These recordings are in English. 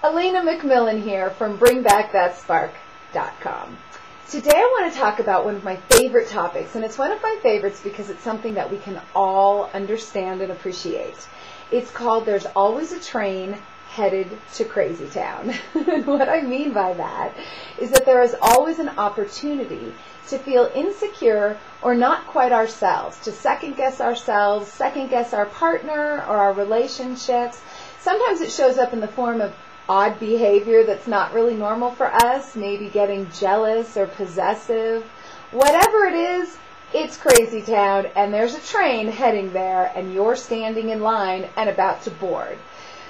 Elena McMillan here from BringBackThatSpark.com. Today I want to talk about one of my favorite topics, and it's one of my favorites because it's something that we can all understand and appreciate. It's called There's Always a Train Headed to Crazytown. And what I mean by that is that there is always an opportunity to feel insecure or not quite ourselves, to second guess ourselves, second guess our partner or our relationships. Sometimes it shows up in the form of odd behavior that's not really normal for us, maybe getting jealous or possessive. Whatever it is, it's Crazytown, and there's a train heading there, and you're standing in line and about to board.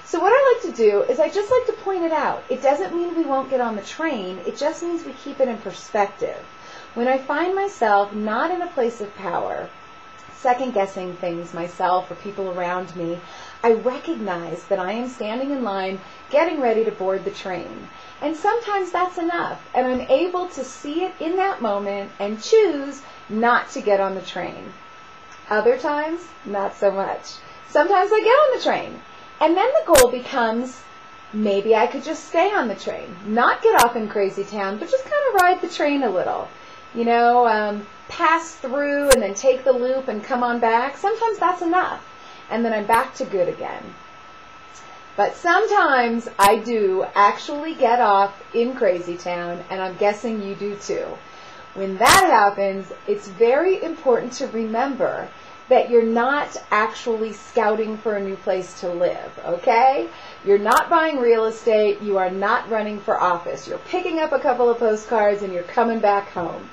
So what I like to do is I just like to point it out. It doesn't mean we won't get on the train. It just means we keep it in perspective. When I find myself not in a place of power, second-guessing things myself or people around me, I recognize that I am standing in line getting ready to board the train. And sometimes that's enough, and I'm able to see it in that moment and choose not to get on the train. Other times, not so much. Sometimes I get on the train, and then the goal becomes, maybe I could just stay on the train, not get off in Crazytown, but just kind of ride the train a little. You know, pass through and then take the loop and come on back. Sometimes that's enough, and then I'm back to good again. But sometimes I do actually get off in Crazytown, and I'm guessing you do too. When that happens, it's very important to remember that you're not actually scouting for a new place to live, okay? You're not buying real estate. You are not running for office. You're picking up a couple of postcards and you're coming back home.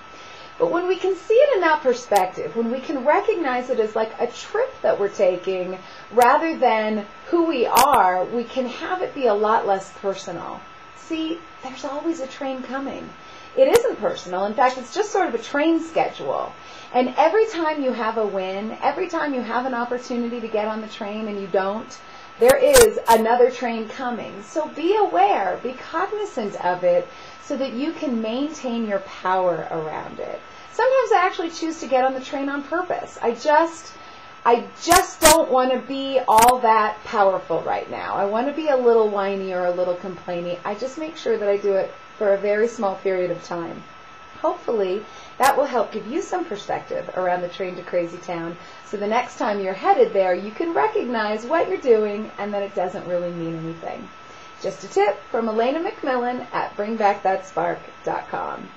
But when we can see it in that perspective, when we can recognize it as like a trip that we're taking rather than who we are, we can have it be a lot less personal. See, there's always a train coming. It isn't personal. In fact, it's just sort of a train schedule. And every time you have a win, every time you have an opportunity to get on the train and you don't, there is another train coming. So be aware, be cognizant of it so that you can maintain your power around it. Sometimes I actually choose to get on the train on purpose. I just don't want to be all that powerful right now. I want to be a little whiny or a little complainy. I just make sure that I do it for a very small period of time. Hopefully, that will help give you some perspective around the train to Crazytown, so the next time you're headed there, you can recognize what you're doing and that it doesn't really mean anything. Just a tip from Elena McMillan at BringBackThatSpark.com.